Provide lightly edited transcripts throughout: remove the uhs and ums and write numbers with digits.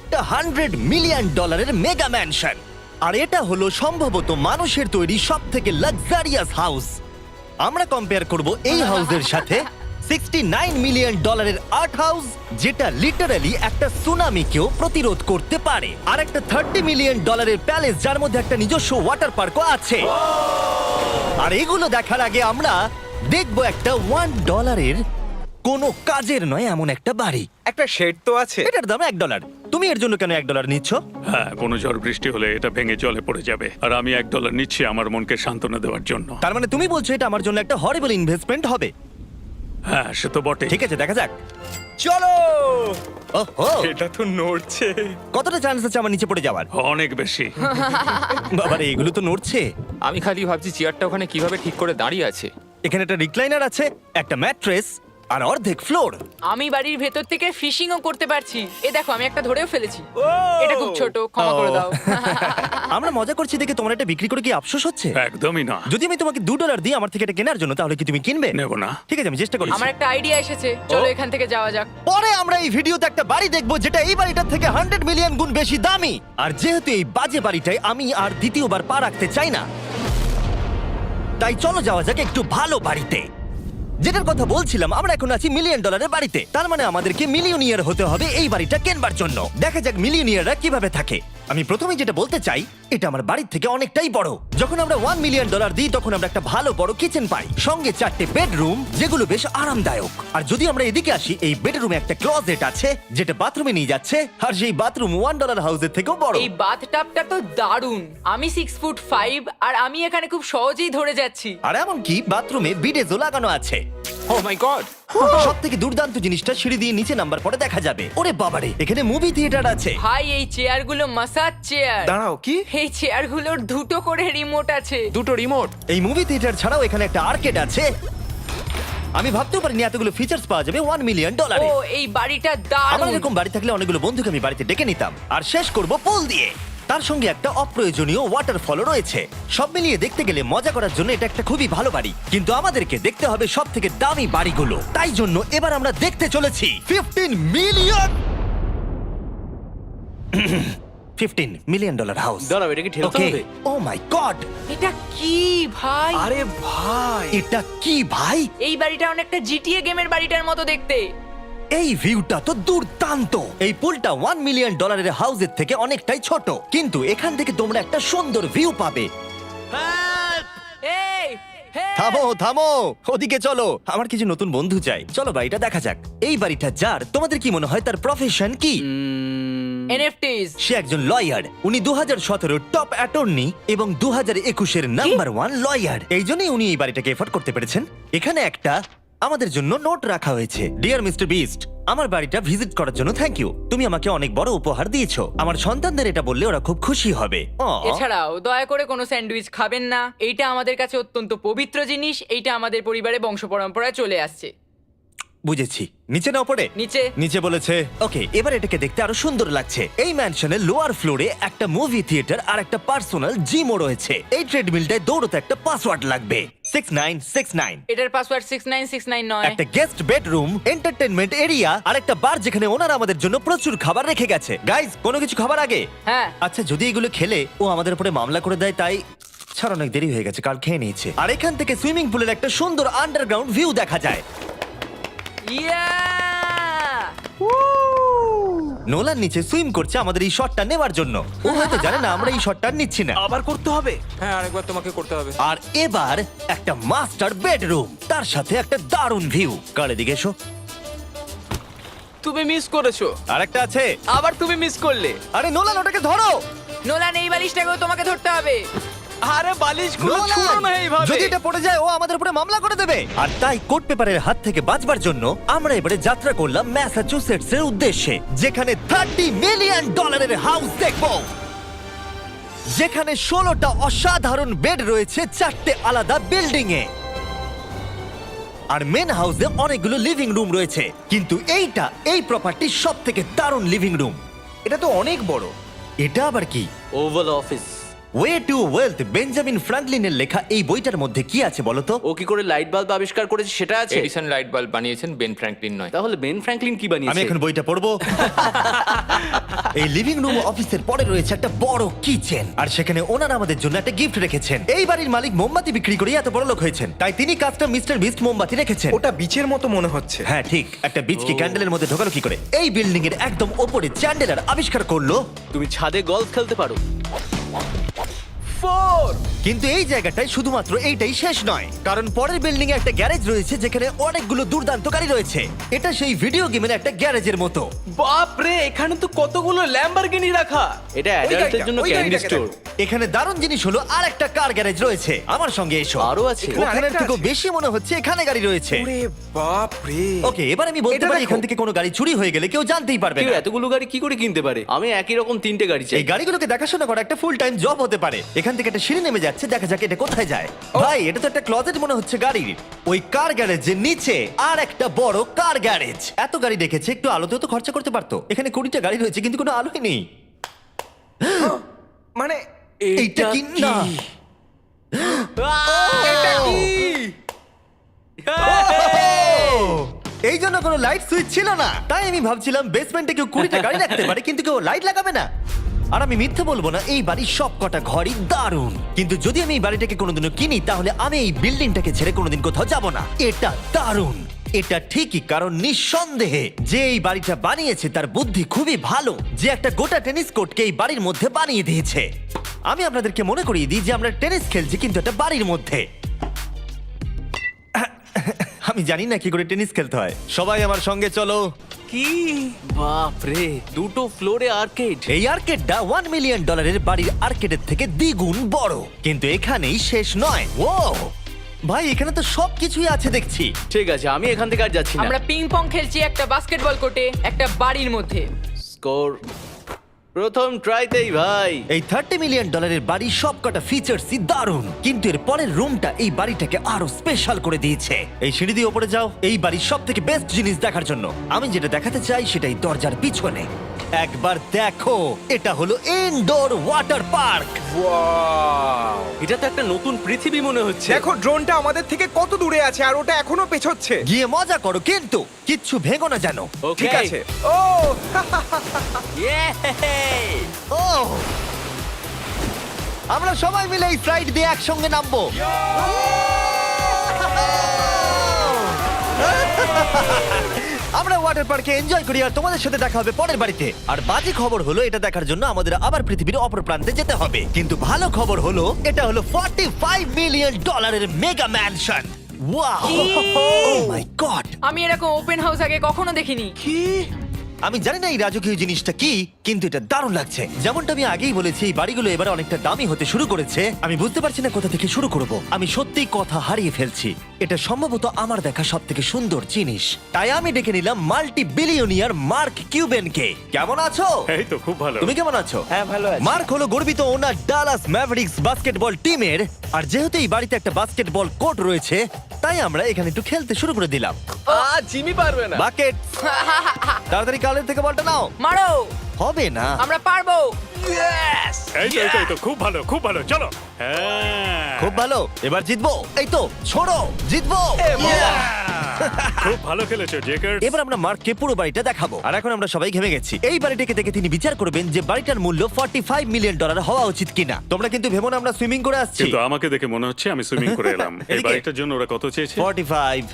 একটা $100 million mega mansion. আর এটা হলো সম্ভবত মানুষের তৈরি সব থেকে লাক্সারিয়াস হাউস। আমরা কম্পেয়ার করব এই হাউসের সাথে $69 মিলিয়ন আর্ট হাউস, যেটা লিটারালি একটা সুনামিকেও প্রতিরোধ করতে পারে, আর একটা $30 মিলিয়ন প্যালেস যার মধ্যে একটা নিজস্ব ওয়াটার পার্কও আছে। আর এগুলো দেখার আগে আমরা দেখব একটা $1 কোনো কাজের নয় এমন একটা বাড়ি। একটা শেড তো আছে। এটার দাম $1। তুমি এর জন্য কেন $1 নিচ্ছ? হ্যাঁ, কোনো ঝড় বৃষ্টি হলে এটা ভেঙে জলে পড়ে যাবে, আর আমি $1 নিচ্ছি আমার মনকে সান্ত্বনা দেওয়ার জন্য। তার মানে তুমি বলছো এটা আমার জন্য একটা হরিবল ইনভেস্টমেন্ট হবে? হ্যাঁ, সে তো বটে। ঠিক আছে, দেখা যাক। চলো। ওহো, এটা তো নড়ছে। কতটা চান্স আছে আমার নিচে পড়ে যাওয়ার? অনেক বেশি। বাবারে, এগুলো তো নড়ছে। আমি খালি ভাবছি চেয়ারটা ওখানে কিভাবে ঠিক করে দাঁড়িয়ে আছে। এখানে একটা রিক্লাইনার আছে, একটা ম্যাট্রেস আর অর্ধেক ফ্লোর। আমি বাড়ির ভেতর থেকে ফিশিংও করতে পারছি। এ দেখো, আমি একটা ধরেও ফেলেছি। ও! এটা খুব ছোট, ক্ষমা করে দাও। আমরা মজা করছি দেখে তোমার এটা বিক্রি করে কি আফসোস হচ্ছে? একদমই না। যদি আমি তোমাকে $2 দিই আমার থেকে এটা কেনার জন্য, তাহলে কি তুমি কিনবে? নেব না। ঠিক আছে, আমি চেষ্টা করছি। আমার একটা আইডিয়া এসেছে, চলো এখান থেকে যাওয়া যাক। পরে আমরা এই ভিডিওতে একটা বাড়ি দেখবো যেটা এই বাড়িটার থেকে 100 মিলিয়ন গুণ বেশি দামি। আর যেহেতু এই বাজে বাড়িটায় আমি আর দ্বিতীয়বার পা রাখতে চাই না, তাই চলো যাওয়া যাক একটু ভালো বাড়িতে। যেটার কথা বলছিলাম, আমরা এখন আছি $1 মিলিয়ন বাড়িতে। তার মানে আমাদেরকে মিলিয়নিয়ার হতে হবে এই বাড়িটা কেনবার জন্য। দেখা যাক মিলিয়নিয়াররা কিভাবে থাকে। আমি প্রথমে যেটা বলতে চাই, এটা আমার বাড়ির থেকে অনেকটাই বড়। যখন আমরা $1 মিলিয়ন দিই তখন আমরা একটা ভালো বড় কিচেন পাই, সঙ্গে 4টে বেডরুম যেগুলো বেশ আরামদায়ক। আর যদি আমরা এদিকে আসি, এই বেডরুমে একটা ক্লোজেট আছে যেটা বাথরুমে নিয়ে যাচ্ছে, আর সেই বাথরুম $1 হাউসের থেকেও বড়। এই বাথটাবটা তো দারুণ। আমি 6'5" আর আমি এখানে খুব সহজেই ধরে যাচ্ছি। আর এমনকি বাথরুমে বিডেজও লাগানো আছে। ও মাই গড! সব থেকে দুর্দান্ত জিনিসটা সিঁড়ি দিয়ে নিচে নাম্বার পরে দেখা যাবে। ওরে বাবারে, এখানে মুভি থিয়েটার আছে। ভাই, এই চেয়ারগুলো মাসাজ চেয়ার। দাঁড়াও, কি? এই চেয়ারগুলোর দুটো করে রিমোট আছে। দুটো রিমোট। এই মুভি থিয়েটার ছাড়াও এখানে একটা আর্কেড আছে। আমি ভাবতেও পারিনি এতগুলো ফিচার্স পাওয়া যাবে $1 মিলিয়ন। ও, এই বাড়িটা আমার দারুণ। এরকম বাড়ি থাকলে অনেকগুলো বন্ধুকে আমি বাড়িতে ডেকে নিতাম। আর শেষ করব পুল দিয়ে। তার সঙ্গে একটা অপ্রয়োজনীয় ওয়াটারফলও রয়েছে। সব মিলিয়ে দেখতে গেলে মজা করার জন্য এটা একটা খুবই ভালো বাড়ি, কিন্তু আমাদেরকে দেখতে হবে সব থেকে দামি বাড়িগুলো। তাই জন্য এবার আমরা দেখতে চলেছি $15 মিলিয়ন হাউস। দাঁড়াও, এটাকে ঠেলতে হবে। ও মাই গড, এটা কি ভাই? আরে ভাই, এটা কি ভাই? এই বাড়িটা অনেকটা জিটিএ গেমের বাড়িটার মতো দেখতে। এই ভিউটা তো দুর্দান্ত। এই পুলটা $1 মিলিয়ন হাউসের থেকে অনেকটাই ছোট, কিন্তু এখান থেকে তোমরা একটা সুন্দর ভিউ পাবে। এই, হে! থামো থামো, ওদিকে চলো। আমার কিছু নতুন বন্ধু চাই, চলো বাড়িটা দেখা যাক। এই বাড়িটা যার, তোমাদের কি মনে হয় তার প্রফেশন কি? NFTs। সে একজন লয়ার। উনি 2017 টপ অ্যাটর্নি এবং 2021 নাম্বার 1 লয়ার। এই জন্যই উনি এই বাড়িটাকে এফোর্ড করতে পেরেছেন। এখানে একটা আমাদের জন্য নোট রাখা হয়েছে। ডিয়ার মিস্টার বিস্ট, আমার বাড়িটা ভিজিট করার জন্য থ্যাংক ইউ। তুমি আমাকে অনেক বড় উপহার দিয়েছো। আমার সন্তানদের এটা বললে ওরা খুব খুশি হবে। এছাড়াও দয়া করে কোনো স্যান্ডউইচ খাবেন না। এইটা আমাদের কাছে অত্যন্ত পবিত্র জিনিস। এইটা আমাদের পরিবারে বংশ পরম্পরায় চলে আসছে। বুঝেছি, নিচে না পড়ে নিচে। নিচে বলেছে। ওকে, এবার এটাকে দেখতে আরো সুন্দর লাগছে। এই ম্যানশনের লোয়ার ফ্লোরে একটা মুভি থিয়েটার আর একটা পার্সোনাল জিমও রয়েছে। এই ট্রেডমিলটায় দৌড়তে একটা পাসওয়ার্ড লাগবে, 6969। এটার পাসওয়ার্ড 6969 নয়। একটা গেস্ট বেডরুম, এন্টারটেইনমেন্ট এরিয়া আর একটা বার যেখানে ওনারা আমাদের জন্য প্রচুর খাবার রেখে গেছে। গাইজ, কোনো কিছু খাবার আগে? হ্যাঁ। আচ্ছা, যদি এগুলো খেলে ও আমাদের উপরে মামলা করে দেয়, তাই ছাড়, অনেক দেরি হয়ে গেছে, কাল খেয়ে নিয়েছে। আর এখান থেকে সুইমিং পুলের একটা সুন্দর আন্ডারগ্রাউন্ড ভিউ দেখা যায়। ইয়া! নোলান নিচে সুইম করছে আমাদের এই শটটা নেবার জন্য। ও হয়তো জানে না আমরা এই শটটা নিচ্ছি না। আবার করতে হবে। হ্যাঁ, আরেকবার তোমাকে করতে হবে। আর এবার একটা মাস্টার বেডরুম, তার সাথে একটা দারুণ ভিউ। কার এদিকে এসো। তুমি মিস করেছো। আর একটা আছে। আবার তুমি মিস করলে। আরে নোলান, ওটাকে ধরো। নোলান, এই বালিশটাকেও তোমাকে ধরতে হবে। আরে বালিশগুলো নোলান, ছুঁড়ো না এইভাবে। যদি এটা পড়ে যায় ও আমাদের উপরে মামলা করে দেবে। আর তাই কোর্ট পেপারের হাত থেকে বাঁচবার জন্য আমরা এবারে যাত্রা করলাম ম্যাসাচুসেটস এর উদ্দেশ্যে, যেখানে $30 মিলিয়ন হাউস দেখবো, যেখানে 16টা অসাধারণ বেড রয়েছে 4টে আলাদা বিল্ডিং এ। আর মেন হাউসে অনেকগুলো লিভিং রুম রয়েছে, কিন্তু এই প্রপার্টির সব থেকে দারুণ লিভিং রুম। এটা তো অনেক বড়। এটা আবার কি? Oval office. Way to wealth Benjamin ফ্রাঙ্কলিনের লেখা এই বইটার মধ্যে কি আছে বলো তো? ও কি করে লাইট বাল্ব আবিষ্কার করেছে সেটা আছে? এডিসন লাইট বাল্ব বানিয়েছেন, বেন ফ্র্যাঙ্কলিন নয়। তাহলে বেন ফ্র্যাঙ্কলিন কি আমি বানিয়েছে? এখন বইটা পড়বো। এই লিভিং রুম অফিসের পরে রয়েছে একটা বড় কিচেন, আর সেখানে ওনারা আমাদের জন্য একটা গিফট রেখেছেন। এই বাড়ির মালিক মোমবাতি বিক্রি করে এত বড় লোক হয়েছেন, তাই তিনি কাস্টম মিস্টার বিস্ট মোমবাতি রেখেছেন। ওটা বিচের মতো মনে হচ্ছে। হ্যাঁ ঠিক, একটা বীজকে ক্যান্ডেলের মধ্যে ঢোকালো কি করে? এই বিল্ডিং এর একদম ওপরে চ্যান্ডেলার আবিষ্কার করলো। তুমি ছাদে গলফ খেলতে পারো। কিন্তু এই জায়গাটায় শুধুমাত্র এইটাই শেষ নয়, কারণ পরের বিল্ডিং এ একটা গ্যারেজ রয়েছে যেখানে অনেকগুলো দুর্দান্ত গাড়ি রয়েছে। এটা সেই ভিডিও গেমের একটা গ্যারেজের মতো। বাপ রে, এখানে তো কতগুলো ল্যাম্বরগিনি রাখা। এটা অ্যাডাল্টদের জন্য ওই ক্যান্ডি গাড়িটাকে স্টোর। এখানে দারুণ জিনিস হলো আর একটা কার গ্যারেজ রয়েছে। আমার সঙ্গে এসো। আরো আছে? ওখানের আরেকটা থেকেও আছে? বেশি মনে হচ্ছে এখানে গাড়ি রয়েছে। ওরে বাপ রে। ওকে, এবার আমি বলতে এটা পারি দেখো। এখান থেকে কোনো গাড়ি চুরি হয়ে গেলে কেউ জানতেই পারবে কেউ না। এতগুলো গাড়ি কি করে কিনতে পারে? আমি একই রকম 3টে গাড়ি চাই। এই গাড়িগুলোকে দেখাশোনা করা একটা ফুল টাইম জব হতে পারে। এখান থেকে একটা সিঁড়ি নেমে যাচ্ছে, দেখা যাক এটা কোথায় যায়। ভাই, এটা তো একটা ক্লজেট মনে হচ্ছে গাড়ির। ওই কার গ্যারেজের নিচে আর একটা বড় কার গ্যারেজ। এত গাড়ি রেখেছে, একটু আলোতেও তো খরচা করতে পারতো। এখানে 20টা গাড়ি রয়েছে কিন্তু কোনো আলোই নেই। মানে এইটা কি না? এটা কি? এই জন্য কোনো লাইট সুইচ ছিল না, তাই আমি ভাবছিলাম বেসমেন্টে কেউ 20টা গাড়ি রাখতে পারে কিন্তু কেউ লাইট লাগাবে না। আর আমি মিথ্যে বলবো না, এই বাড়ির সব কটা ঘরই দারুণ। কিন্তু যদি আমি এই বাড়িটাকে কোনোদিনও কিনি তাহলে আমি এই বিল্ডিংটাকে ছেড়ে কোনোদিন কোথাও যাব না। এটা দারুণ। এটা ঠিকই, কারণ নিঃসন্দেহে যে এই বাড়িটা বানিয়েছে তার বুদ্ধি খুবই ভালো, যে একটা গোটা টেনিস কোর্টকে এই বাড়ির মধ্যে বানিয়ে দিয়েছে। আমি আপনাদেরকে মনে করিয়ে দিই যে আমরা টেনিস খেলছি কিন্তু একটা বাড়ির মধ্যে। আমি জানি না কি করে টেনিস খেলতে হয়। সবাই আমার সঙ্গে চলো। কি? বাপ রে, 2টো ফ্লোরে আর্কেড। এই আর্কেডটা $1 মিলিয়ন বাড়ির আর্কেডের থেকে দ্বিগুণ বড়। কিন্তু এখানেই শেষ নয়। ও ভাই, এখানে তো সবকিছুই আছে দেখছি। ঠিক আছে, আমি এখান থেকে আর যাচ্ছি না। আমরা পিং পং খেলছি একটা বাস্কেটবল কোর্টে একটা বাড়ির মধ্যে। স্কোর প্রথম ট্রাইতেই ভাই। এই $30 মিলিয়ন বাড়ির সবকটা ফিচার্সই দারুণ, কিন্তু এর পরের রুমটা এই বাড়িটাকে আরো স্পেশাল করে দিয়েছে। এই সিঁড়ি দিয়ে উপরে যাও এই বাড়ির সব থেকে বেস্ট জিনিস দেখার জন্য। আমি যেটা দেখাতে চাই সেটাই দরজার পিছনে। একবার দেখো, এটা হলো ইনডোর ওয়াটার পার্ক। ওয়াও! এটা তো একটা নতুন পৃথিবী মনে হচ্ছে। দেখো ড্রোনটা আমাদের থেকে কত দূরে আছে আর ওটা এখনো পেছচ্ছে। গিয়ে মজা করো, কিন্তু কিচ্ছু ভেঙো না জানো। Okay. ঠিক আছে। ও Yay! ও, আমরা সবাই মিলে এই ফ্লাইট দিয়ে একসঙ্গে নামবো। আমরা ওয়াটার পার্কে এনজয় করি আর তোমাদের সাথে দেখা হবে পরের বাড়িতে। আর বাজে খবর হলো, এটা দেখার জন্য আমাদের আবার পৃথিবীর অপর প্রান্তে যেতে হবে। কিন্তু ভালো খবর হলো, এটা হলো $45 মিলিয়ন মেগা ম্যানশন। ওয়াও, ও মাই গড! আমি এরকম ওপেন হাউস আগে কখনো দেখিনি। কি? আমি জানি না এই রাজকীয় জিনিসটা কি, কিন্তু এটা দারুণ লাগছে। যেমনটা আমি আগেই বলেছি, এই বাড়িগুলো এবার অনেকটা দামি হতে শুরু করেছে। আমি বুঝতে পারছি না কোথা থেকে শুরু করব। আমি সত্যিই কথা হারিয়ে ফেলছি। এটা সম্ভবত আমার দেখা সব থেকে সুন্দর জিনিস, তাই আমি ডেকে নিলাম মাল্টি বিলিয়নিয়ার মার্ক কিউবেনকে। কেমন আছো? এই তো খুব ভালো। তুমি কেমন আছো? হ্যাঁ, ভালো আছি। মার্ক হলো গর্বিত ওনার ডালাস ম্যাভরিক্স বাস্কেটবল টিমের। আর যেহেতু এই বাড়িতে একটা বাস্কেটবল কোর্ট রয়েছে, তাই আমরা এখানে একটু খেলতে শুরু করে দিলাম। জিমি পারবে না। বাকেট, তাড়াতাড়ি কালের থেকে বলটা নাও। মারো, হবে না। আমরা পারবো। এই তো খুব ভালো, খুব ভালো। চলো। হ্যাঁ, খুব ভালো, এবার জিতবো। এই তো ছোড়ো, জিতবো। খুব ভালো খেলেছো জেকার। এবার আমরা মার্ককে পুরো বাড়িটা দেখাবো। আর এখন আমরা সবাই ঘেমে গেছি। এই বাড়িটাকে দেখে তিনি বিচার করবেন যে বাড়িটার মূল্য $45 মিলিয়ন হওয়া উচিত কিনা। তোমরা কিন্তু ভেবো না আমরা সুইমিং করে আসছি। কিন্তু আমাকে দেখে মনে হচ্ছে আমি সুইমিং করে এলাম। এই এদিকে। বাড়িটার জন্য ওরা কত চেয়েছে? 45।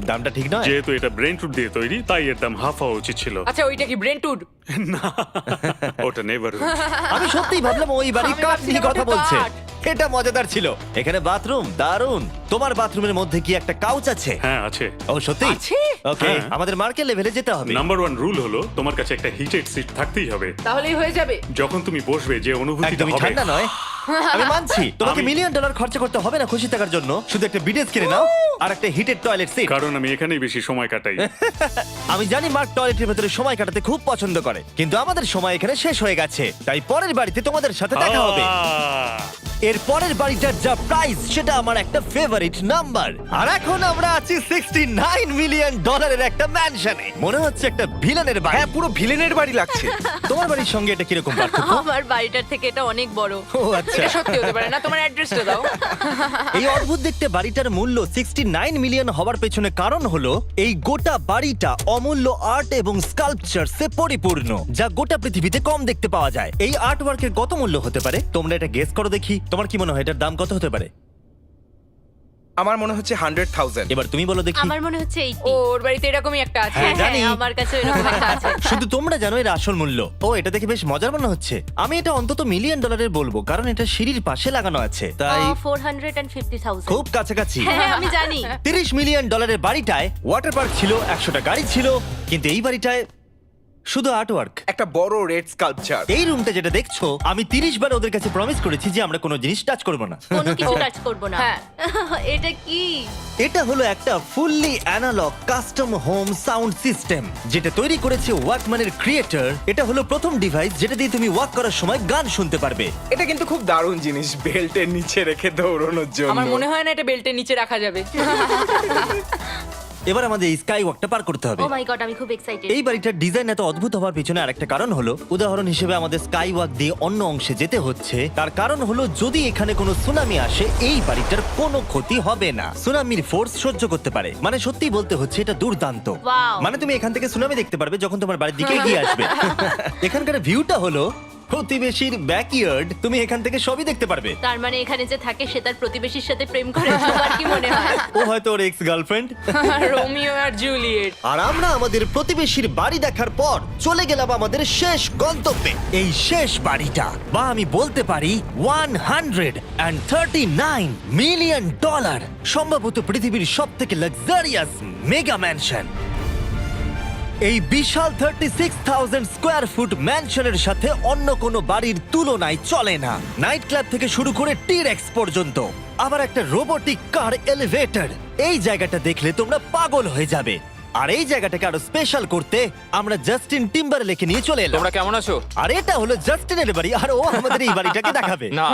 দামটা ঠিক নয়। যেহেতু এটা ব্রেন টুড দিয়ে তৈরি, তাই এর দাম হাফ হওয়া উচিত ছিল। আচ্ছা, ওইটা কি ব্রেন্টউড? ওটা নেভার। আমি সত্যিই ভাবলাম ওই বাড়ির আমি কাঠ নিয়ে ভাবছিলাম কথা ওটা বলছে। কাঠ। এটা মজাদার ছিল। এখানে বাথরুম দারুণ। তোমার বাথরুমের মধ্যে কি একটা কাউচ আছে? হ্যাঁ আছে। ও সত্যি? আছে? ওকে, হ্যাঁ। আমাদের মার্কেট লেভেলে যেতে হবে। নাম্বার 1 রুল হলো তোমার কাছে একটা হিটেড সিট থাকতেই হবে। তাহলেই হয়ে যাবে। যখন তুমি বসবে যে অনুভূতিটা একদমই হবে ঠান্ডা নয়। আমি মানছি তোমাকে মিলিয়ন ডলার খরচা করতে হবে না খুশি থাকার জন্য, শুধু একটা বিডেস কিনে নাও আর একটা হিটেড টয়লেট সিট। কারণ আমি এখানেই বেশি সময় কাটাই। আমি জানি মার্ক টয়লেটের ভেতরে সময় কাটাতে খুব পছন্দ করে, কিন্তু আমাদের সময় এখানে শেষ হয়ে গেছে, তাই পরের বাড়িতে তোমাদের সাথে দেখা হবে। এর পরের বাড়িটার যা প্রাইস সেটা আমার একটা ফেভারিট নাম্বার। আর এখন আমরা আছি 69 মিলিয়ন ডলারের একটা ম্যানশনে। মনে হচ্ছে একটা ভিলেনের বাড়ি। হ্যাঁ, পুরো ভিলেনের বাড়ি লাগছে। তোমার বাড়ির সঙ্গে এটা কিরকম পার্থক্য? আমার বাড়িটার থেকে এটা অনেক বড়। ও আচ্ছা। এটা সত্যি হতে পারে না, তোমার অ্যাড্রেসটা দাও। এই অদ্ভুত দেখতে বাড়িটার মূল্য 69 মিলিয়ন হওয়ার পেছনে কারণ হলো এই গোটা বাড়িটা অমূল্য আর্ট এবং স্কাল্পচারসে পরিপূর্ণ, যা গোটা পৃথিবীতে কম দেখতে পাওয়া যায়। এই আর্ট ওয়ার্কের কত মূল্য হতে পারে তোমরা এটা গেস করো দেখি। তোমার কি মনে হয় এটার দাম কত হতে পারে? আমার মনে হচ্ছে 100,000। এবার তুমি বলো দেখি। আমার মনে হচ্ছে 80। ওর বাড়িতে এরকমই একটা আছে। হ্যাঁ, জানি। আমার কাছে এরকম একটা আছে। শুধু তোমরা জানো এর আসল মূল্য। ও, এটা দেখে বেশ মজার মনে হচ্ছে। আমি এটা অন্তত মিলিয়ন ডলারের বলবো, কারণ এটা সিঁড়ির পাশে লাগানো আছে, তাই 450,000। খুব কাছাকাছি। হ্যাঁ, আমি জানি। 30 মিলিয়ন ডলারের বাড়িটায় ওয়াটার পার্ক ছিল, 100টা গাড়ি ছিল, কিন্তু এই বাড়িটায় শুধু আর্টওয়ার্ক। একটা বড় রেড স্কাল্পচার। এই রুমটা যেটা দেখছো, আমি 30 বার ওদের কাছে প্রমিস করেছি যে আমরা কোনো জিনিস টাচ করব না। কোনো কিছু টাচ করব না। হ্যাঁ। এটা কি? এটা হলো একটা fully analog custom home sound system যেটা তৈরি করেছে ওয়াকম্যানের ক্রিয়েটর। এটা হলো প্রথম ডিভাইস যেটা দিয়ে তুমি ওয়াক করার সময় গান শুনতে পারবে। এটা কিন্তু খুব দারুণ জিনিস, বেল্টের নিচে রেখে দৌড়ানোর জন্য। আমার মনে হয় না এটা বেল্টের নিচে রাখা যাবে। এবার আমাদের এই স্কাই ওয়াকটা পার করতে হবে। ও মাই গড, আমি খুব এক্সাইটেড। এই বাড়িটার ডিজাইন এত অদ্ভুত হওয়ার পিছনে আরেকটা কারণ হলো, উদাহরণ হিসেবে আমাদের স্কাই ওয়াক দিয়ে অন্য অংশে যেতে হচ্ছে। তার কারণ হলো যদি এখানে কোনো সুনামি আসে এই বাড়িটার কোনো ক্ষতি হবে না, সুনামির ফোর্স সহ্য করতে পারে। মানে সত্যি বলতে হচ্ছে এটা দুর্দান্ত। Wow. মানে তুমি এখান থেকে সুনামি দেখতে পারবে যখন তোমার বাড়ির দিকে এগিয়ে আসবে। এখানকার ভিউটা হলো প্রতিবেশীর ব্যাকইয়ার্ড, তুমি এখান থেকে সবই দেখতে পারবে। তার মানে এখানে যে থাকে সে তার প্রতিবেশীর সাথে প্রেম করে, তোমার কি মনে হয়? ও হয়তো ওর এক্স গার্লফ্রেন্ড। রোমিও আর জুলিয়েট। আর আমরা আমাদের প্রতিবেশীর বাড়ি দেখার পর চলে গেলাম আমাদের শেষ গন্তব্যে। এই শেষ বাড়িটা, বা আমি বলতে পারি 139 মিলিয়ন ডলার, সম্ভবত পৃথিবীর সব থেকে লাক্সারিয়াস মেগা ম্যানশন। এই বিশাল 36,000 স্কোয়ার ফুট ম্যানশনের সাথে অন্য কোনো বাড়ির তুলনায় চলে না। নাইট ক্লাব থেকে শুরু করে টি-রেক্স পর্যন্ত, আবার একটা রোবোটিক কার এলিভেটর। এই জায়গাটা দেখলে তোমরা পাগল হয়ে যাবে। আর এই জায়গাটাকে আরো স্পেশাল করতে আমরা জাস্টিন টিম্বারলেকে নিয়ে চলে এলাম। তোমরা কেমন আছো? আর এটা হলো জাস্টিনের বাড়ি, আর ও আমাদের এই বাড়িটাকে দেখাবে। না।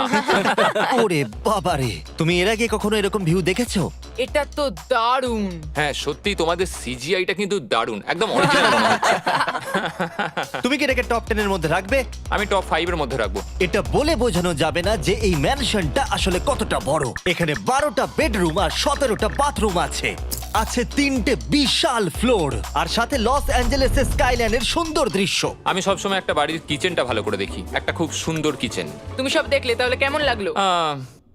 ওরে বাবারে, তুমি এর আগে কখনো এরকম ভিউ দেখেছো? এটা তো দারুণ। হ্যাঁ সত্যি তোমাদের সিজিআইটা কিন্তু দারুণ, একদম অরিজিনাল মনে হচ্ছে। তুমি কি এটাকে টপ 10 এর মধ্যে রাখবে? আমি টপ 5 এর মধ্যে রাখবো। এটা বলে বোঝানো যাবে না যে এই ম্যানশনটা আসলে কতটা বড়। এখানে 12টা বেডরুম আর 17টা বাথরুম আছে, আছে 3টে বিশাল ফ্লোর, আর সাথে লস অ্যাঞ্জেলেসের স্কাইলাইনের সুন্দর দৃশ্য। আমি সবসময় একটা বাড়ির কিচেনটা ভালো করে দেখি, একটা খুব সুন্দর কিচেন। তুমি সব দেখলে, তাহলে কেমন লাগলো?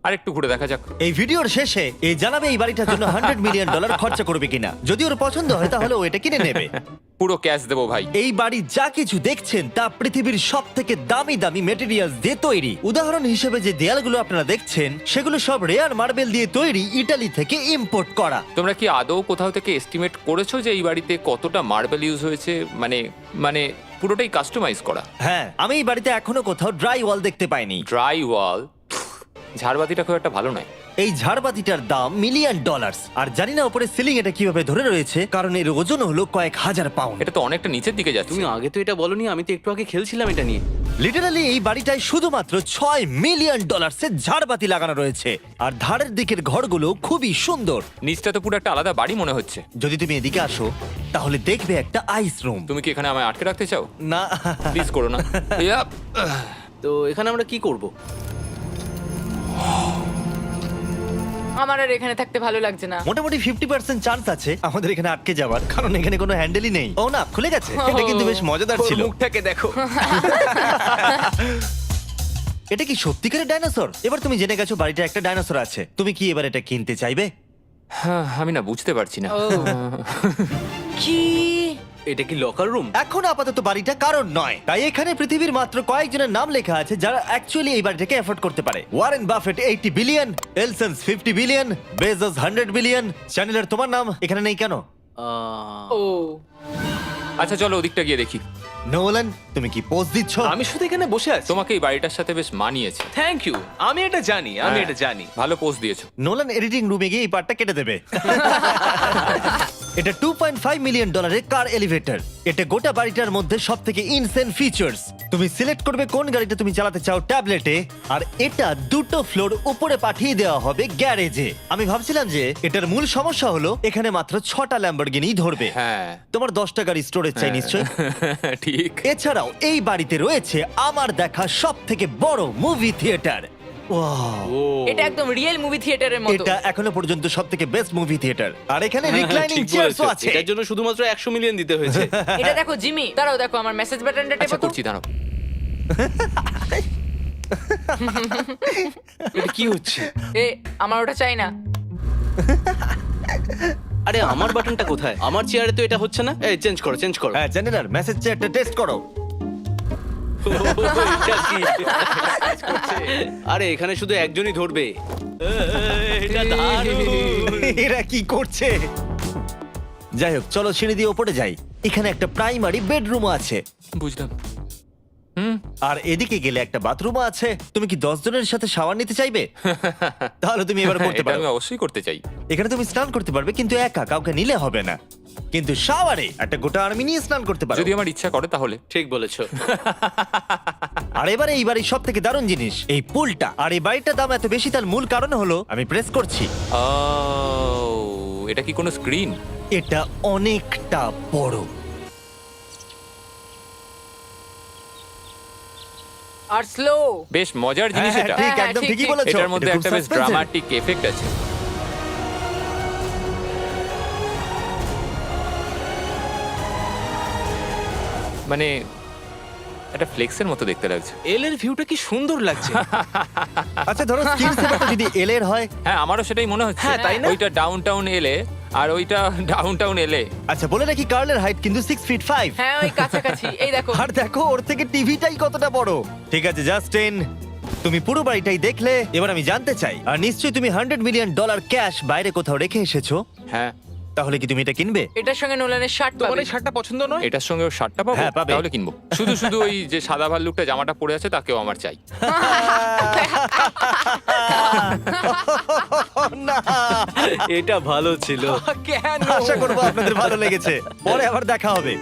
আরেকটু ঘুরে দেখা যাক। এই ভিডিওর শেষে এই জানাবে এই বাড়িটার জন্য 100 মিলিয়ন ডলার খরচা করবে কিনা। যদি ওর পছন্দ হয় তাহলে ও এটা কিনে নেবে। পুরো ক্যাশ দেবো ভাই। এই বাড়ি যা কিছু দেখছেন তা পৃথিবীর সব থেকে দামি দামি মেটেরিয়ালস দিয়ে তৈরি। উদাহরণ হিসেবে যে দেয়ালগুলো আপনারা দেখছেন সেগুলো সব রেয়ার মার্বেল দিয়ে তৈরি, ইটালি থেকে ইম্পোর্ট করা। তোমরা কি আদৌ কোথাও থেকে এস্টিমেট করেছো যে এই বাড়িতে কতটা মার্বেল ইউজ হয়েছে? মানে পুরোটাই কাস্টমাইজ করা। হ্যাঁ, আমি এই বাড়িতে এখনো কোথাও ড্রাই ওয়াল দেখতে পাইনি। ড্রাই ওয়াল? ঝাড়বাতিটা খুব একটা ভালো নয়। এই ঝাড়বাতিটার দাম মিলিয়ন ডলার। আর জানি না উপরে সিলিং এটা কিভাবে ধরে রয়েছে, কারণ এর ওজন হলো কয়েক হাজার পাউন্ড। এটা তো অনেকটা নিচের দিকে যাচ্ছে। তুমি আগে তো এটা বলনি, আমি তো একটু আগে খেলছিলাম এটা নিয়ে। লিটারালি এই বাড়িটায় শুধুমাত্র 6 মিলিয়ন ডলার্সের ঝাড়বাতি লাগানো রয়েছে। আর ধারের দিকের ঘরগুলো খুবই সুন্দর। নিচটা তো পুরো একটা আলাদা বাড়ি মনে হচ্ছে। যদি তুমি এদিকে আসো তাহলে দেখবে একটা আইস রুম। তুমি কি এখানে আমায় আটকে রাখতে চাও? না, প্লিজ করো না। ইয়াপ। তো এখানে আমরা কি করব? আমার আর এখানে থাকতে ভালো লাগছে না। মোটামুটি 50% চান্স আছে আমাদের এখানে আটকে যাওয়ার, কারণ এখানে কোনো হ্যান্ডেলই নেই। ও না, খুলে গেছে। এটা কিন্তু বেশ মজাদার ছিল। ওর মুখটাকে দেখো। এটা কি সত্যিকারের ডাইনোসর? এবার তুমি জেনে গেছো বাড়িটা একটা ডাইনোসর আছে। তুমি কি এবার এটা কিনতে চাইবে? হ্যাঁ, আমি না বুঝতে পারছি না। ও। কি? এটা কি লকার রুম? এখন আপাতত বাড়িটা কারণ নয়, তাই এখানে পৃথিবীর মাত্র কয়েকজনের নাম লেখা আছে যারা অ্যাকচুয়ালি এই বাড়িটাকে এফোর্ড করতে পারে। Warren Buffett 80 billion, এলসন্স 50 billion, Bezos 100 billion. চ্যানেলের তোমার নাম এখানে নেই কেন? আহ, ও। আচ্ছা চলো ওদিকটা গিয়ে দেখি। নোলান, তুমি কি পোজ দিচ্ছ? আমি শুধু এখানে বসে আছি। তোমাকে এই বাড়িটার সাথে বেশ মানিয়েছে। Thank you. আমি এটা জানি, আমি এটা জানি। ভালো পোস্ট দিয়েছো। নোলান এডিটিং রুমে গিয়ে এই পার্টটা কেটে দেবে। এটা $2.5 মিলিয়ন কার এলিভেটর। এটা গোটা বাড়িটার মধ্যে সব থেকে ইনসেন ফিচার্স। তুমি সিলেক্ট করবে কোন গাড়িটা তুমি চালাতে চাও ট্যাবলেটে, আর এটা 2টো ফ্লোর উপরে পাঠিয়ে দেওয়া হবে গ্যারেজে। আমি ভাবছিলাম যে এটার মূল সমস্যা হলো এখানে মাত্র 6টা ল্যাম্বরগিনি ধরবে। হ্যাঁ। তোমার 10টা গাড়ি স্টোরেজ চাই নিশ্চয়ই। ঠিক। এছাড়াও এই বাড়িতে রয়েছে আমার দেখা সব থেকে বড় মুভি থিয়েটার। এটা একদম রিয়েল মুভি থিয়েটারের মতো। এটা এখনো পর্যন্ত সব থেকে বেস্ট মুভি থিয়েটার। আর এখানে রিক্লাইনিং ঠিক চেয়ারসও বলেছো। আছে। এটার জন্য শুধুমাত্র 100 মিলিয়ন দিতে হয়েছে। এটা দেখো জিমি, দাঁড়াও দেখো আমার মেসেজ বাটনটা টেপো আচ্ছা তো। করছি, দাঁড়াও। এটা কি হচ্ছে? এ আমার ওটা চাই না। আরে আমার বাটনটা কোথায়? আমার চেয়ারে তো এটা হচ্ছে না। এই চেঞ্জ করো, চেঞ্জ করো। হ্যাঁ জেনারেল মেসেজ চেয়ারটা টেস্ট করো। এটা কি? আরে এখানে শুধু একজনই ধরবে। এটা দারুণ। এরা কি করছে? যাই হোক, চলো সিঁড়ি দিয়ে ওপরে যাই। এখানে একটা প্রাইমারি বেডরুমও আছে, বুঝলাম। আর এদিকে গেলে একটা বাথরুমও আছে। তুমি কি 10 জনের সাথে শাওয়ার নিতে চাইবে? তাহলে তুমি এবার করতে এটা পারো। আমি অবশ্যই করতে চাই। এখানে তুমি স্নান করতে পারবে, কিন্তু একা, কাউকে নিলে হবে না। কিন্তু শাওয়ারে একটা গোটা আর্মি নিয়ে স্নান করতে পারো। যদি আমার ইচ্ছা করে তাহলে। ঠিক বলেছো। আর এবারে এই বাড়ির সব থেকে দারুণ জিনিস এই পুলটা। আর এই বাড়িটার দাম এত বেশি তার মূল কারণ হলো, আমি প্রেস করছি, ও, এটা কি কোনো স্ক্রিন? এটা অনেকটা বড়। আর স্লো। বেশ মজার জিনিস হ্যাঁ, এটা। ঠিক, হ্যাঁ, একদম ঠিক, ঠিকই ঠিক। বলেছো। এটার মধ্যে এটা খুব একটা বেশ suspense-এর। ড্রামাটিক এফেক্ট আছে। মানে একটা ফ্লেক্সের মতো দেখতে লাগছে। এল এর ভিউটা কি সুন্দর লাগছে। আচ্ছা ধরো স্কিন সেভারটা যদি এল এর হয়। হ্যাঁ, আমারও সেটাই মনে হচ্ছে। হ্যাঁ, তাই না? ওইটা ডাউন টাউন এলে আর ওইটা ডাউন টাউন এলে। আচ্ছা বলে রাখি কার্লের হাইট কিন্তু 6'5". হ্যাঁ ওই কাছাকাছি। এই দেখো। আর দেখো ওর থেকে টিভিটাই কতটা বড়। ঠিক আছে জাস্টিন, তুমি পুরো বাড়িটাই দেখলে। এবার আমি জানতে চাই, আর নিশ্চয়ই তুমি $100 মিলিয়ন ক্যাশ বাইরে কোথাও রেখে এসেছো, হ্যাঁ, তাহলে কি তুমি এটা কিনবে? এটার সঙ্গে নোলানের শার্ট তোমার পাবে। এই শার্টটা পছন্দ নয়? এটার সঙ্গে ওর শার্টটা পাবো? হ্যাঁ, পাবে। তাহলে কিনবো। শুধু শুধু ওই যে সাদা ভাল্লুকটা জামাটা পরে আছে তাকেও আমার চাই। না, এটা ভালো ছিল। কেন? আশা করবো আপনাদের ভালো লেগেছে। পরে আবার দেখা হবে।